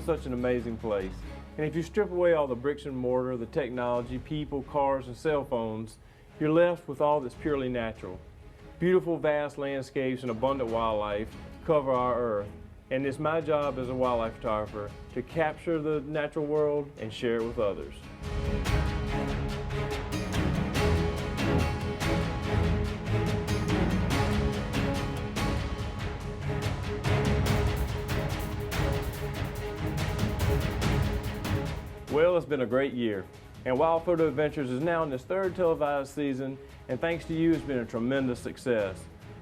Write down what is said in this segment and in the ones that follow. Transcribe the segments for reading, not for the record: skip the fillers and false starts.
such an amazing place. And if you strip away all the bricks and mortar, the technology, people, cars, and cell phones, you're left with all that's purely natural. Beautiful, vast landscapes and abundant wildlife cover our earth. And it's my job as a wildlife photographer to capture the natural world and share it with others. Well, it's been a great year, and Wild Photo Adventures is now in its third televised season, and thanks to you, it's been a tremendous success.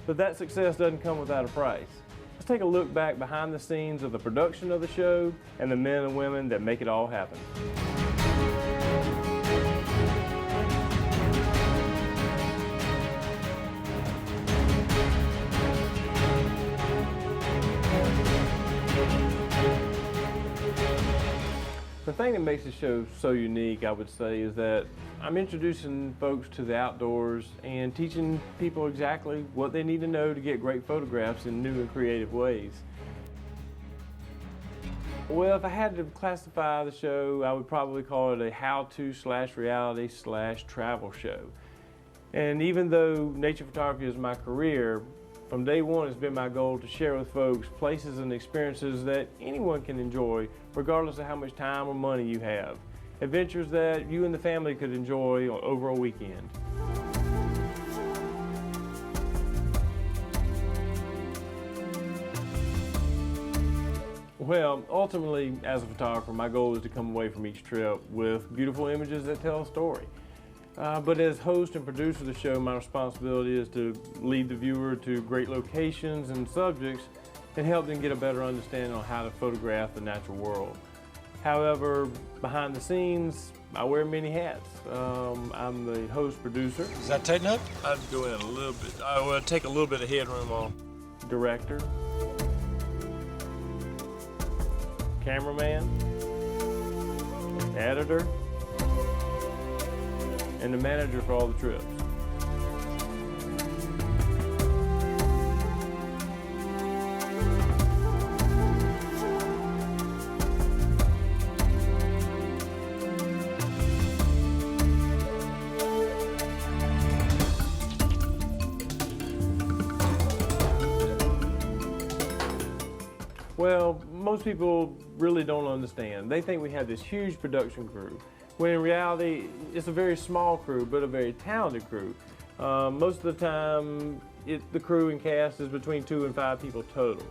But that success doesn't come without a price. Let's take a look back behind the scenes of the production of the show and the men and women that make it all happen. The thing that makes the show so unique, I would say, is that I'm introducing folks to the outdoors and teaching people exactly what they need to know to get great photographs in new and creative ways. Well, if I had to classify the show, I would probably call it a how-to/reality/travel show. And even though nature photography is my career, from day one it's been my goal to share with folks places and experiences that anyone can enjoy, regardless of how much time or money you have. Adventures that you and the family could enjoy over a weekend. Well, ultimately, as a photographer, my goal is to come away from each trip with beautiful images that tell a story. But as host and producer of the show, my responsibility is to lead the viewer to great locations and subjects and help them get a better understanding on how to photograph the natural world. However, behind the scenes, I wear many hats. I'm the host producer. Is that tighten up? I'd go in a little bit. I would take a little bit of headroom off. Director. Cameraman. Editor. And the manager for all the trips. Well, most people really don't understand. They think we have this huge production crew, when in reality, it's a very small crew, but a very talented crew. Most of the time, the crew and cast is between 2 and 5 people total.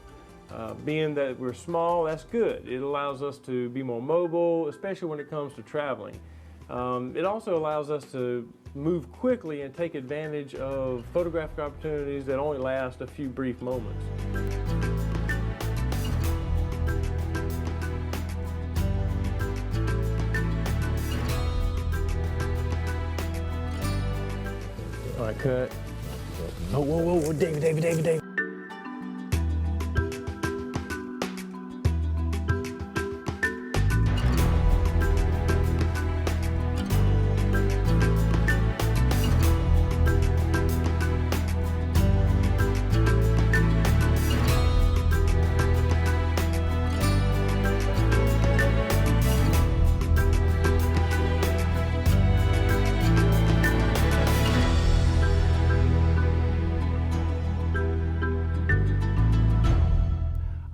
Being that we're small, that's good. It allows us to be more mobile, especially when it comes to traveling. It also allows us to move quickly and take advantage of photographic opportunities that only last a few brief moments. All right, cut. Whoa, David.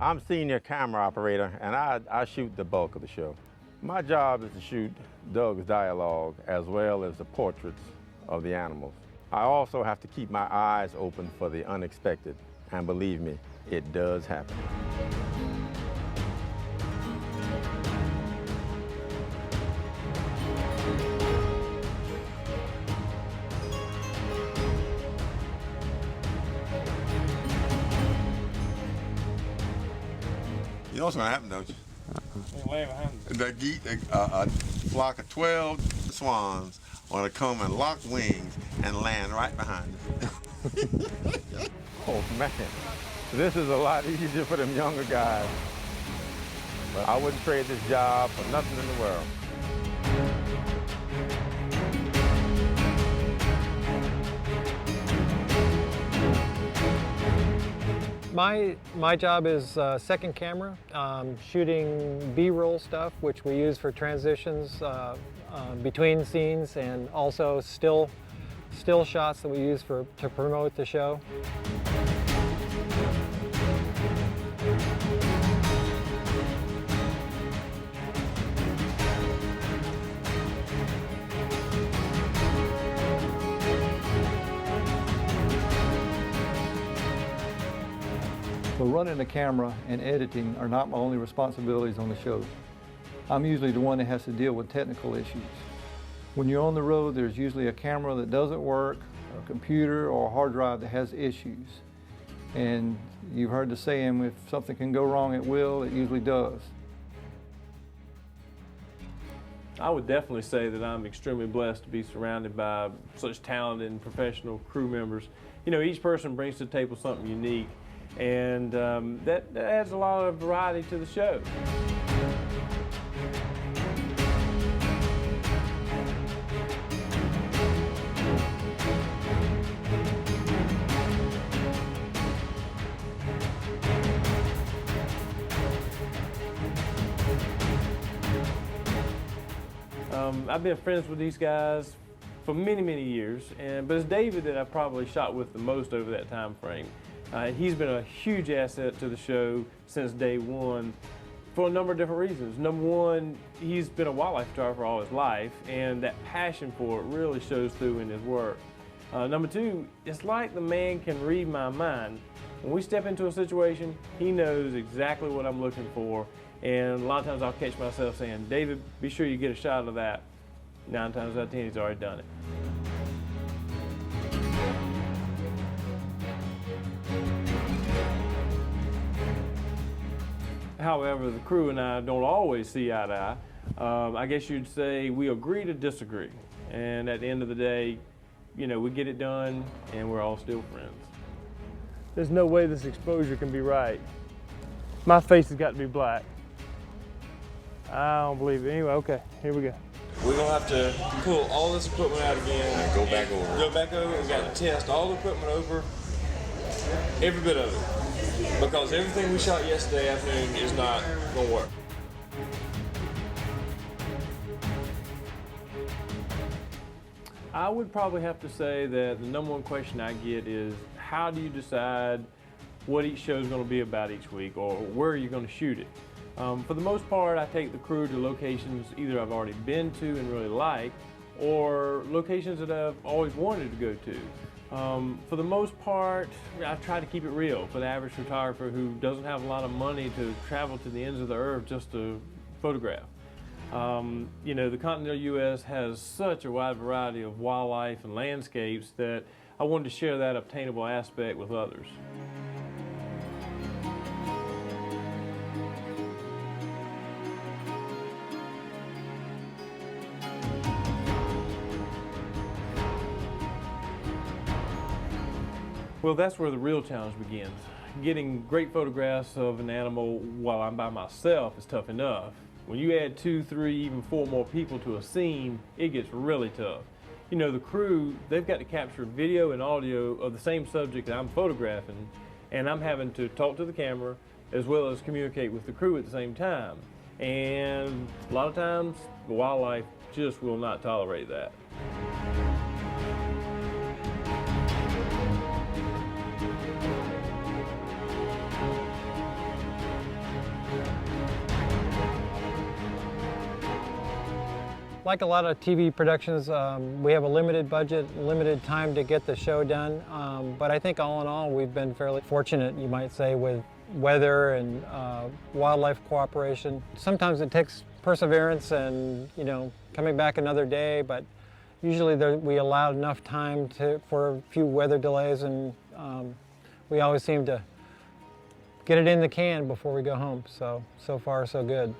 I'm senior camera operator, and I shoot the bulk of the show. My job is to shoot Doug's dialogue as well as the portraits of the animals. I also have to keep my eyes open for the unexpected, and believe me, it does happen. You know what's gonna happen, don't you? A flock of 12 swans are gonna come and lock wings and land right behind us. Oh man, this is a lot easier for them younger guys. But I wouldn't trade this job for nothing in the world. My job is second camera, shooting B-roll stuff, which we use for transitions between scenes, and also still shots that we use to promote the show. So running the camera and editing are not my only responsibilities on the show. I'm usually the one that has to deal with technical issues. When you're on the road, there's usually a camera that doesn't work, a computer or a hard drive that has issues. And you've heard the saying, if something can go wrong, it will, it usually does. I would definitely say that I'm extremely blessed to be surrounded by such talented and professional crew members. You know, each person brings to the table something unique, and that adds a lot of variety to the show. I've been friends with these guys for many, many years, but it's David that I've probably shot with the most over that time frame. He's been a huge asset to the show since day one for a number of different reasons. Number one, he's been a wildlife photographer all his life, and that passion for it really shows through in his work. Number two, it's like the man can read my mind. When we step into a situation, he knows exactly what I'm looking for, and a lot of times I'll catch myself saying, David, be sure you get a shot of that. 9 times out of 10, he's already done it. However, the crew and I don't always see eye to eye. I guess you'd say we agree to disagree. And at the end of the day, you know, we get it done and we're all still friends. There's no way this exposure can be right. My face has got to be black. I don't believe it. Anyway, okay, here we go. We're gonna have to pull all this equipment out again. And go back over. Go back over. We got to test all the equipment over, every bit of it, because everything we shot yesterday afternoon is not gonna work. I would probably have to say that the number one question I get is, how do you decide what each show is going to be about each week, or where are you going to shoot it? For the most part, I take the crew to locations either I've already been to and really like, or locations that I've always wanted to go to. For the most part, I try to keep it real for the average photographer who doesn't have a lot of money to travel to the ends of the earth just to photograph. You know, the continental U.S. has such a wide variety of wildlife and landscapes that I wanted to share that obtainable aspect with others. Well, that's where the real challenge begins. Getting great photographs of an animal while I'm by myself is tough enough. When you add 2, 3, even 4 more people to a scene, it gets really tough. You know, the crew, they've got to capture video and audio of the same subject that I'm photographing, and I'm having to talk to the camera as well as communicate with the crew at the same time. And a lot of times, the wildlife just will not tolerate that. Like a lot of TV productions, we have a limited budget, limited time to get the show done. But I think all in all, we've been fairly fortunate, you might say, with weather and wildlife cooperation. Sometimes it takes perseverance and, you know, coming back another day, but usually we allow enough time for a few weather delays, and we always seem to get it in the can before we go home. So far, so good.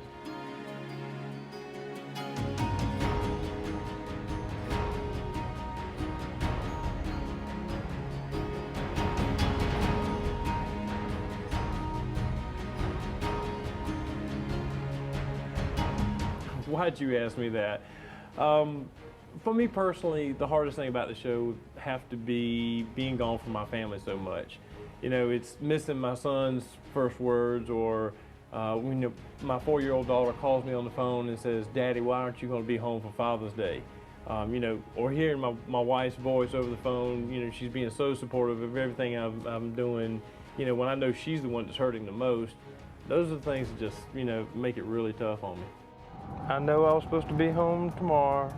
Why'd you ask me that? For me personally, the hardest thing about the show would have to be being gone from my family so much. You know, it's missing my son's first words, or when my 4-year-old daughter calls me on the phone and says, "Daddy, why aren't you going to be home for Father's Day?" You know, or hearing my wife's voice over the phone. You know, she's being so supportive of everything I'm doing. You know, when I know she's the one that's hurting the most, those are the things that just, you know, make it really tough on me. I know I was supposed to be home tomorrow,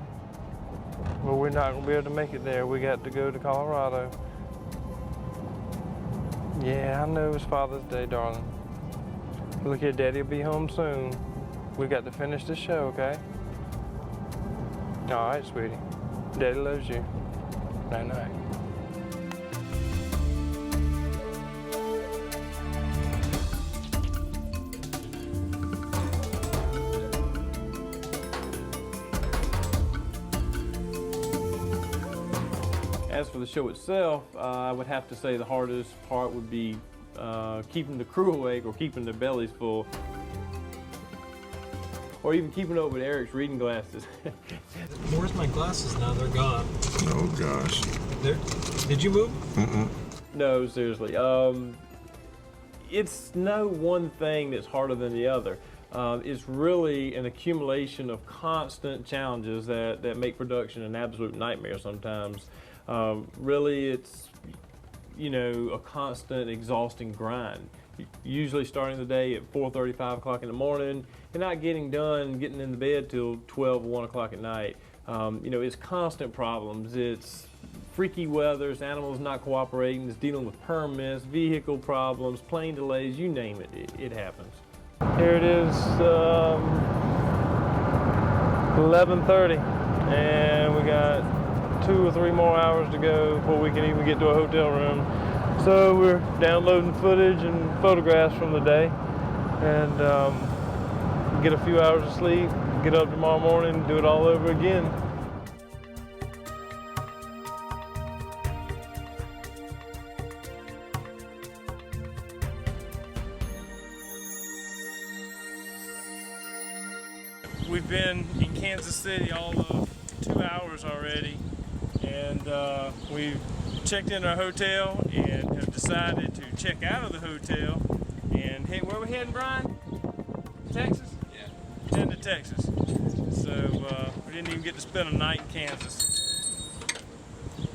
but we're not going to be able to make it there. We got to go to Colorado. Yeah, I know it's Father's Day, darling. Look here, Daddy will be home soon. We got to finish this show, okay? All right, sweetie. Daddy loves you. Night-night. As for the show itself, I would have to say the hardest part would be keeping the crew awake or keeping their bellies full. Or even keeping up with Eric's reading glasses. Where's my glasses now? They're gone. Oh gosh. Did you move? Mm-mm. No, seriously. It's no one thing that's harder than the other. It's really an accumulation of constant challenges that make production an absolute nightmare sometimes. Really, it's, you know, a constant, exhausting grind. Usually starting the day at 4:30, 5 o'clock in the morning, and not getting done, getting in the bed till 12, 1 o'clock at night. You know, it's constant problems. It's freaky weather, it's animals not cooperating, it's dealing with permits, vehicle problems, plane delays, you name it, it happens. Here it is, 11:30, and we got 2 or 3 more hours to go before we can even get to a hotel room. So we're downloading footage and photographs from the day, and get a few hours of sleep, get up tomorrow morning and do it all over again. We've been in Kansas City all of 2 hours already, and we've checked in our hotel and have decided to check out of the hotel. And hey, where are we heading, Brian? Texas? Yeah. Heading to Texas. So we didn't even get to spend a night in Kansas,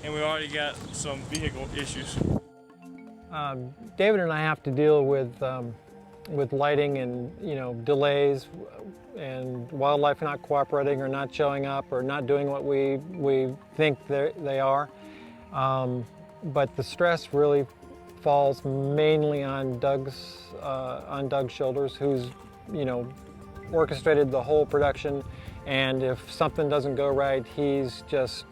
and we already got some vehicle issues. David and I have to deal with lighting and, you know, delays and wildlife not cooperating or not showing up or not doing what we think they are. But the stress really falls mainly on Doug's shoulders, who's, you know, orchestrated the whole production. And if something doesn't go right, he's just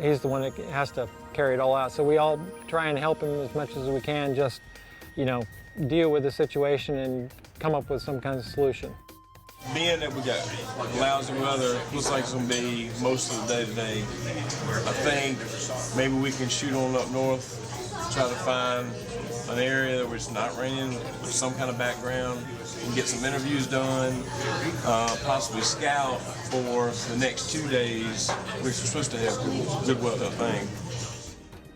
he's the one that has to carry it all out. So we all try and help him as much as we can, just, you know, deal with the situation and come up with some kind of solution. Being that we got lousy weather, looks like it's going to be most of the day today, I think maybe we can shoot on up north, try to find an area where it's not raining with some kind of background, and get some interviews done, possibly scout for the next 2 days, which we're supposed to have good weather, I think.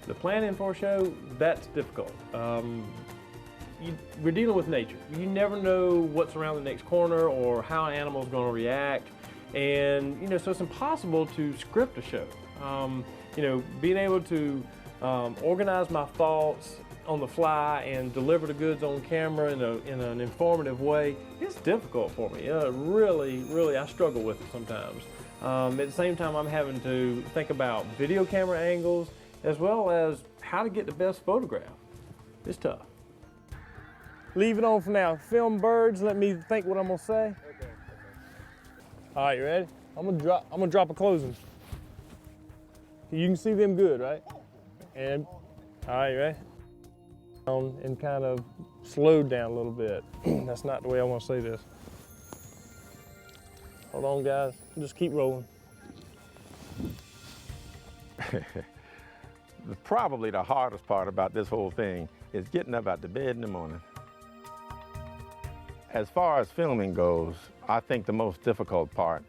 The planning for a show, that's difficult. We're dealing with nature. You never know what's around the next corner or how an animal's going to react, and, you know, so it's impossible to script a show. You know, being able to organize my thoughts on the fly and deliver the goods on camera in an informative way, it's difficult for me. Really, I struggle with it sometimes. At the same time, I'm having to think about video camera angles as well as how to get the best photograph. It's tough. Leave it on for now. Film birds, let me think what I'm gonna say. Okay. All right, you ready? I'm gonna drop a closing. You can see them good, right? And, all right, you ready? And kind of slowed down a little bit. That's not the way I want to say this. Hold on, guys. Just keep rolling. Probably the hardest part about this whole thing is getting up out the bed in the morning. As far as filming goes, I think the most difficult part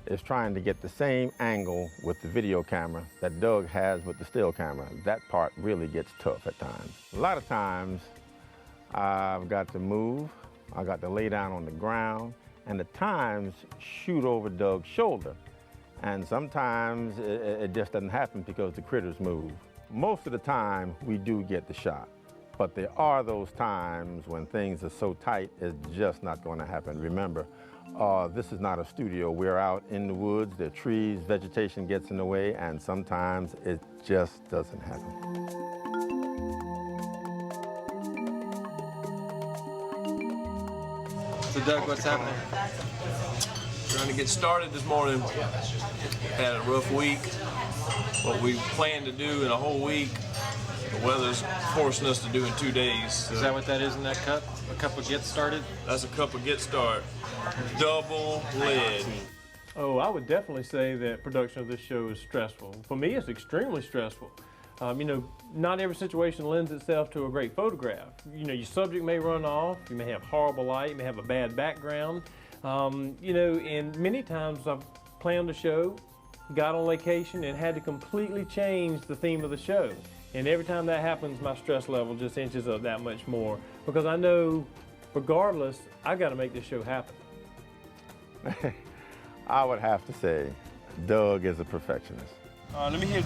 is trying to get the same angle with the video camera that Doug has with the still camera. That part really gets tough at times. A lot of times, I've got to move, I got to lay down on the ground, and at times shoot over Doug's shoulder. And sometimes it just doesn't happen because the critters move. Most of the time, we do get the shot. But there are those times when things are so tight, it's just not going to happen. Remember, this is not a studio. We're out in the woods, there are trees, vegetation gets in the way, and sometimes it just doesn't happen. So Doug, what's happening? Trying to get started this morning. Had a rough week. What we planned to do in a whole week, the weather's forcing us to do in 2 days. So Is that what that is in that cup? A cup of Get Started? that's a cup of Get Start. Double lid. Oh, I would definitely say that production of this show is stressful. For me, it's extremely stressful. You know, not every situation lends itself to a great photograph. You know, your subject may run off, you may have horrible light, you may have a bad background. You know, and many times I've planned a show, got on location, and had to completely change the theme of the show. And every time that happens, my stress level just inches up that much more, because I know, regardless, I've got to make this show happen. I would have to say, Doug is a perfectionist. Let me hear.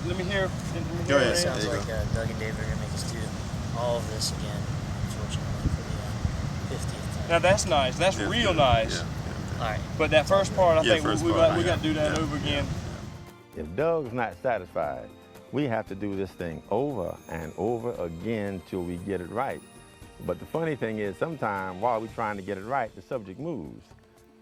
Go ahead. Sounds like Doug and Dave are going to make us do all of this again, unfortunately, for the 50th time. Now that's nice. That's real nice. All right. But that first part, I think first we part, got to do that over again. If Doug's not satisfied, we have to do this thing over and over again till we get it right. But the funny thing is, sometimes while we're trying to get it right, the subject moves.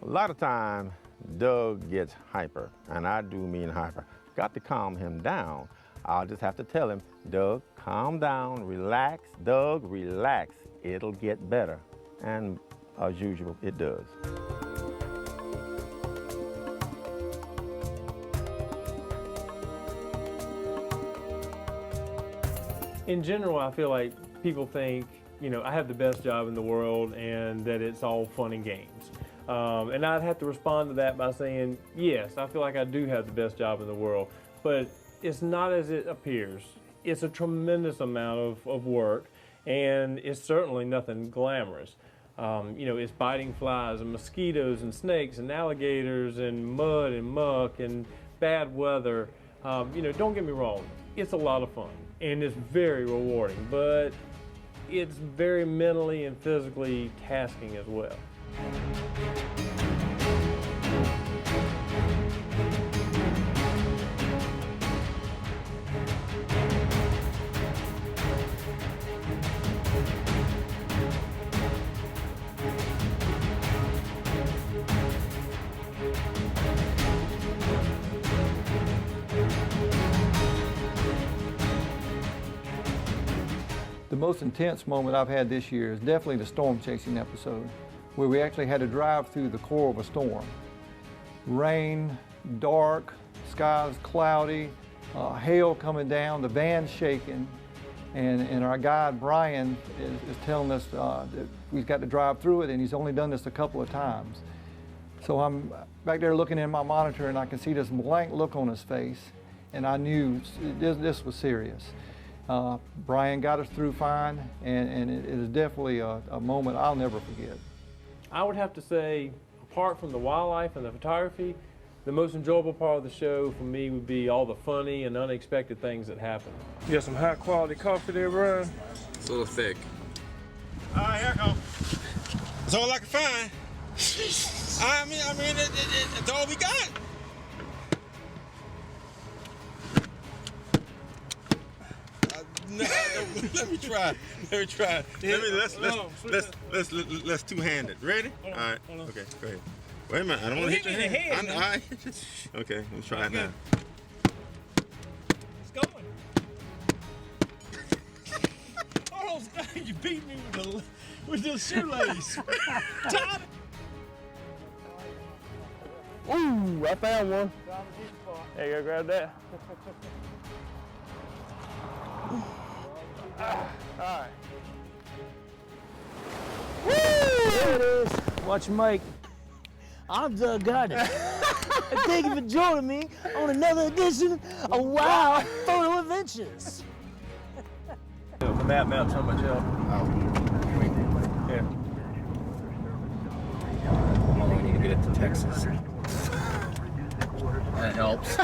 A lot of time, Doug gets hyper, and I do mean hyper. Got to calm him down. I'll just have to tell him, Doug, calm down, relax. Doug, relax. It'll get better. And as usual, it does. In general, I feel like people think, you know, I have the best job in the world and that it's all fun and games. And I'd have to respond to that by saying, yes, I feel like I do have the best job in the world, but it's not as it appears. It's a tremendous amount of work, and it's certainly nothing glamorous. You know, it's biting flies and mosquitoes and snakes and alligators and mud and muck and bad weather. You know, don't get me wrong, it's a lot of fun and it's very rewarding, but it's very mentally and physically tasking as well. The most intense moment I've had this year is definitely the storm chasing episode, where we actually had to drive through the core of a storm. Rain, dark, skies cloudy, hail coming down, the van's shaking, and our guide Brian is telling us that we've got to drive through it, and he's only done this a couple of times. So I'm back there looking in my monitor, and I can see this blank look on his face, and I knew this was serious. Brian got us through fine, and it is definitely a moment I'll never forget. I would have to say, apart from the wildlife and the photography, the most enjoyable part of the show for me would be all the funny and unexpected things that happen. You got some high quality coffee there, Brian? It's a little thick. All right, here I go. It's all I can find. I mean, it's all we got. No, let me try. Let's two-handed. Ready? All right. Okay, go ahead. Wait a minute. I don't want to hit your hand. All right. Okay, let's try it now. It's going. Oh, you beat me with the shoelace. Ooh, I found one. There you go, grab that. All right. Woo! There it is. Watch you make. I'm Doug Gardner. And thank you for joining me on another edition of Wild Photo Adventures. The map's so much help. Yeah. Oh, we need to get it to Texas. That helps.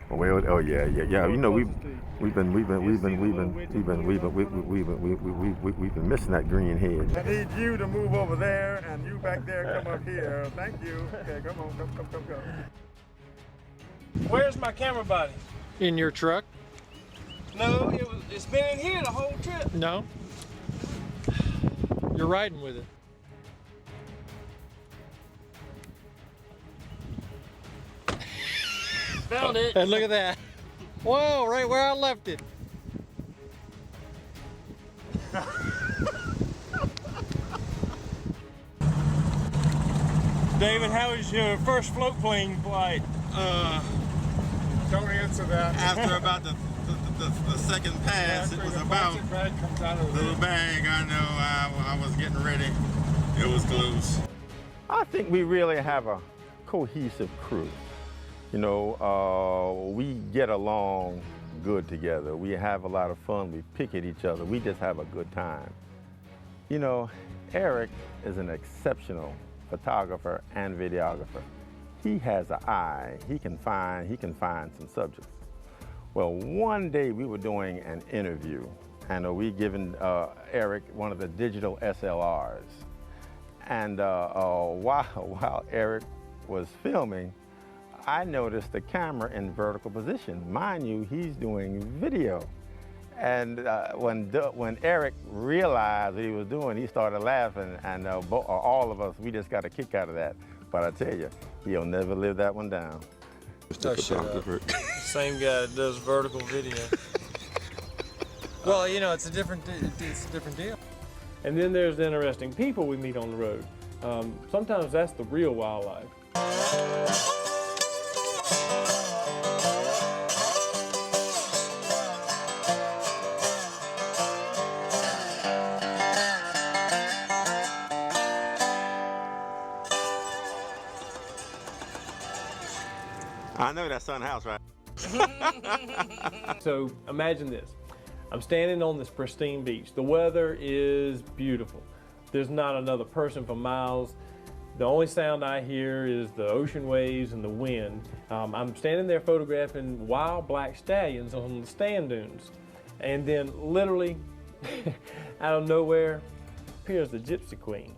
Well, oh yeah. You know we've been missing that green head. I need you to move over there, and you back there come up here. Thank you. Okay, come on, come. Where's my camera body? In your truck? No, it's been in here the whole trip. No. You're riding with it. Found it. And look at that. Whoa, right where I left it. David, how was your first float plane flight? Don't answer that. After about the second pass, it was about little bag. I know I was getting ready. It was close. I think we really have a cohesive crew. You know, we get along good together. We have a lot of fun. We pick at each other. We just have a good time. You know, Eric is an exceptional photographer and videographer. He has an eye. He can find some subjects. Well, one day we were doing an interview, and we given Eric one of the digital SLRs. And while Eric was filming, I noticed the camera in vertical position. Mind you, he's doing video. And when Eric realized what he was doing, he started laughing, and all of us, we just got a kick out of that. But I tell you, he'll never live that one down. Same guy that does vertical video. Well, you know, it's a different deal. And then there's the interesting people we meet on the road. Sometimes that's the real wildlife. I know that's Sun House, right? So imagine this. I'm standing on this pristine beach. The weather is beautiful. There's not another person for miles. The only sound I hear is the ocean waves and the wind. I'm standing there photographing wild black stallions on the sand dunes. And then literally, out of nowhere, appears the Gypsy Queen.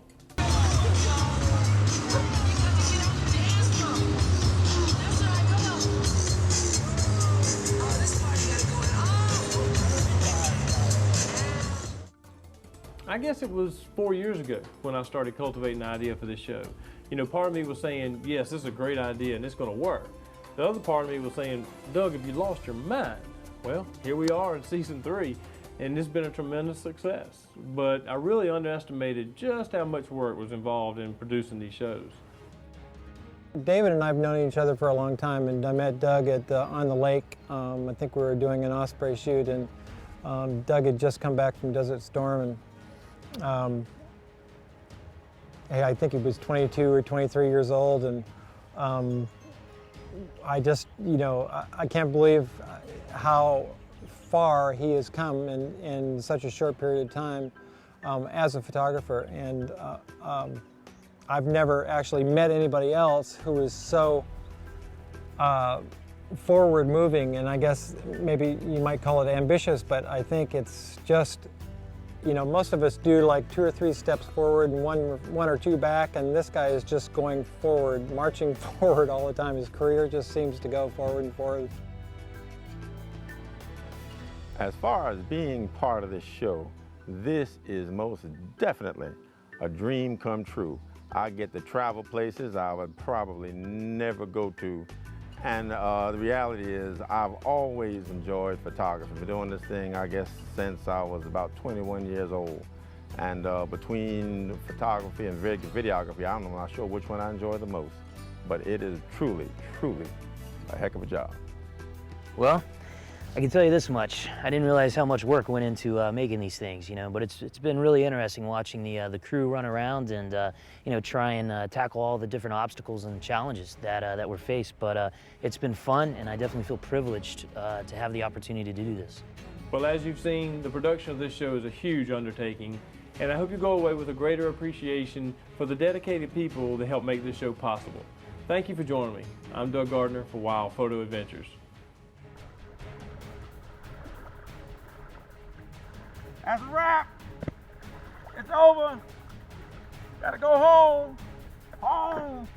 I guess it was 4 years ago when I started cultivating the idea for this show. You know, part of me was saying, yes, this is a great idea and it's going to work. The other part of me was saying, Doug, have you lost your mind? Well, here we are in season 3, and it's been a tremendous success. But I really underestimated just how much work was involved in producing these shows. David and I have known each other for a long time, and I met Doug at on the lake. I think we were doing an osprey shoot, and Doug had just come back from Desert Storm, and I think he was 22 or 23 years old, and I just, you know, I can't believe how far he has come in such a short period of time as a photographer. And I've never actually met anybody else who is so forward moving, and I guess maybe you might call it ambitious, but I think it's just, you know, most of us do like 2 or 3 steps forward and one or 2 back, and this guy is just going forward, marching forward all the time. His career just seems to go forward and forward. As far as being part of this show, this is most definitely a dream come true. I get to travel places I would probably never go to. And the reality is I've always enjoyed photography. I've been doing this thing, I guess, since I was about 21 years old. And between photography and videography, I'm not sure which one I enjoy the most. But it is truly, truly a heck of a job. Well, I can tell you this much. I didn't realize how much work went into making these things, you know, but it's been really interesting watching the crew run around and, you know, try and tackle all the different obstacles and challenges that we're faced. But it's been fun, and I definitely feel privileged to have the opportunity to do this. Well, as you've seen, the production of this show is a huge undertaking, and I hope you go away with a greater appreciation for the dedicated people that help make this show possible. Thank you for joining me. I'm Doug Gardner for Wild Photo Adventures. That's a wrap. It's over. Gotta go home. Home.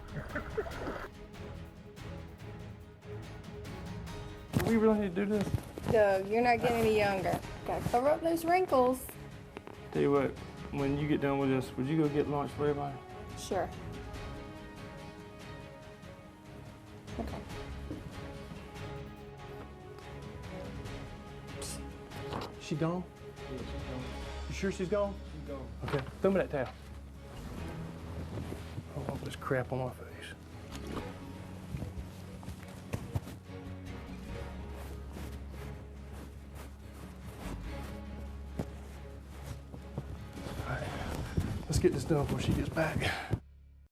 Do we really need to do this? Doug, you're not getting any younger. Gotta cover up those wrinkles. Tell you what, when you get done with this, would you go get lunch for everybody? Sure. Okay. She gone? Yeah, she's gone. You sure she's gone? She's gone. Okay, throw me that towel. I don't want this crap on my face. All right, let's get this done before she gets back.